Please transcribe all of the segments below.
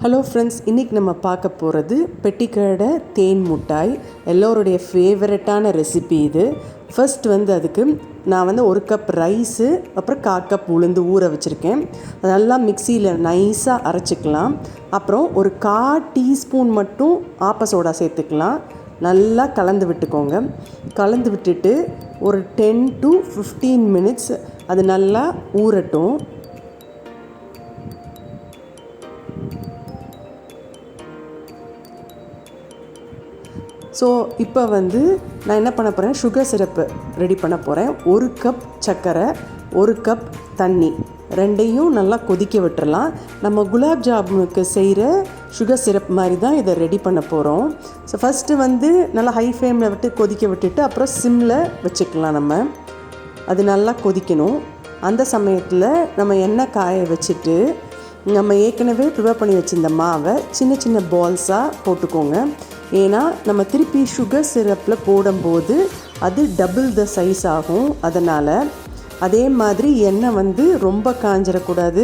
Hello friends, இன்றைக்கி நம்ம பார்க்க போகிறது பெட்டிக்கடை தேன் மிட்டாய். எல்லோருடைய ஃபேவரட்டான ரெசிபி இது. ஃபர்ஸ்ட் அதுக்கு நான் ஒரு கப் ரைஸு அப்புறம் 1/4 கப் உளுந்து ஊற வச்சுருக்கேன். நல்லா மிக்சியில் நைஸாக அரைச்சிக்கலாம். அப்புறம் ஒரு 1/4 டீஸ்பூன் மட்டும் ஆப்ப சோடா சேர்த்துக்கலாம். நல்லா கலந்து விட்டுக்கோங்க. கலந்து விட்டுட்டு ஒரு 10 to 15 மினிட்ஸ் அது நல்லா ஊறட்டும். ஸோ இப்போ நான் என்ன பண்ண போகிறேன், சுகர் சிரப்பு ரெடி பண்ண போகிறேன். 1 கப் சர்க்கரை, 1 கப் தண்ணி, ரெண்டையும் நல்லா கொதிக்க விட்டுறலாம். நம்ம குலாப் ஜாமுனுக்கு செய்கிற சுகர் சிரப் மாதிரி தான் இதை ரெடி பண்ண போகிறோம். ஸோ ஃபஸ்ட்டு நல்லா ஹை ஃப்ளேமில் விட்டு கொதிக்க விட்டுட்டு அப்புறம் சிம்மில் வச்சுக்கலாம். நம்ம அது நல்லா கொதிக்கணும். அந்த சமயத்தில் நம்ம எண்ணெய் காய வச்சுட்டு நம்ம ஏற்கனவே ப்ரிப்பேர் பண்ணி வச்சுருந்த மாவை சின்ன சின்ன பால்ஸாக போட்டுக்கோங்க. ஏன்னா நம்ம திருப்பி சுகர் சிரப்பில் போடும்போது அது டபுள் த சைஸ் ஆகும். அதனால் அதே மாதிரி எண்ணெய் ரொம்ப காஞ்சிடக்கூடாது,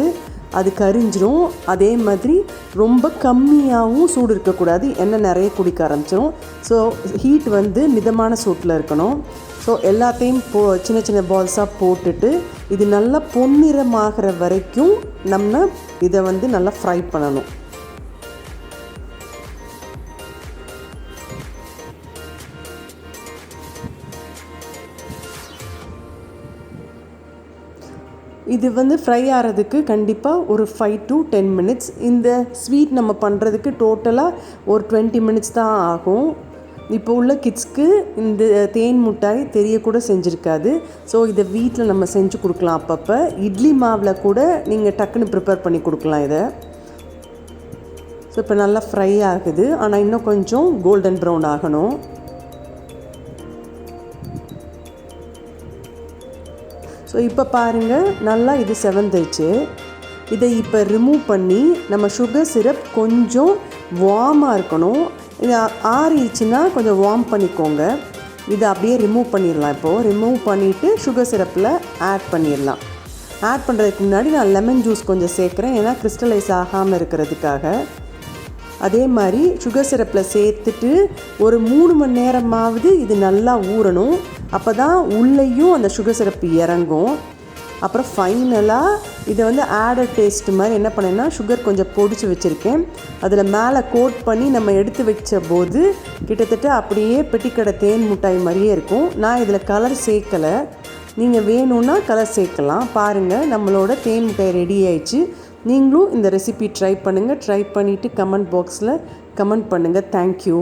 அது கரிஞ்சிரும். அதே மாதிரி ரொம்ப கம்மியாகவும் சூடு இருக்கக்கூடாது, எண்ணெய் நிறைய குடிக்க ஆரம்பிச்சிடும். ஸோ ஹீட் மிதமான சூட்டில் இருக்கணும். ஸோ எல்லாத்தையும் சின்ன சின்ன பால்ஸாக போட்டுட்டு இது நல்லா பொன்னிறமாகிற வரைக்கும் நம்ம இதை நல்லா ஃப்ரை பண்ணணும். இது ஃப்ரை ஆகிறதுக்கு கண்டிப்பாக ஒரு 5 to 10 மினிட்ஸ். இந்த ஸ்வீட் நம்ம பண்ணுறதுக்கு டோட்டலாக ஒரு 20 மினிட்ஸ் தான் ஆகும். இப்போ உள்ள கிட்ஸ்க்கு இந்த தேன் மிட்டாய் தெரியக்கூட செஞ்சுருக்காது. ஸோ இதை வீட்டில் நம்ம செஞ்சு கொடுக்கலாம். அப்பப்போ இட்லி மாவில் கூட நீங்கள் டக்குன்னு ப்ரிப்பேர் பண்ணி கொடுக்கலாம் இதை. ஸோ இப்போ நல்லா ஃப்ரை ஆகுது, ஆனால் இன்னும் கொஞ்சம் கோல்டன் ப்ரௌன் ஆகணும். ஸோ இப்போ பாருங்கள், நல்லா இது செவந்துருச்சு. இதை இப்போ ரிமூவ் பண்ணி நம்ம சுகர் சிரப் கொஞ்சம் வார்மாக இருக்கணும். இது ஆறிடுச்சுன்னா கொஞ்சம் வார்ம் பண்ணிக்கோங்க. இதை அப்படியே ரிமூவ் பண்ணிடலாம். இப்போது ரிமூவ் பண்ணிவிட்டு சுகர் சிரப்பில் ஆட் பண்ணிடலாம். ஆட் பண்ணுறதுக்கு முன்னாடி நான் லெமன் ஜூஸ் கொஞ்சம் சேர்க்குறேன், ஏன்னா கிறிஸ்டலைஸ் ஆகாமல் இருக்கிறதுக்காக. அதே மாதிரி சுகர் சிரப்பில் சேர்த்துட்டு ஒரு 3 மணி நேரமாவது இது நல்லா ஊறணும். அப்போ தான் உள்ளேயும் அந்த சுகர் சிரப்பு இறங்கும். அப்புறம் ஃபைனலாக இதை ஆடட் டேஸ்ட் மாதிரி என்ன பண்ணேன்னா, சுகர் கொஞ்சம் பொடிச்சு வச்சுருக்கேன், அதில் மேலே கோட் பண்ணி நம்ம எடுத்து வச்ச போது கிட்டத்தட்ட அப்படியே பெட்டிக்கடை தேன் மிட்டாய் மாதிரியே இருக்கும். நான் இதில் கலர் சேர்க்கலை, நீங்கள் வேணும்னா கலர் சேர்க்கலாம். பாருங்கள், நம்மளோட தேன் மிட்டாய் ரெடி ஆயிடுச்சு. நீங்களும் இந்த ரெசிபி ட்ரை பண்ணுங்கள். ட்ரை பண்ணிவிட்டு கமெண்ட் பாக்ஸில் கமெண்ட் பண்ணுங்கள். தேங்க்யூ.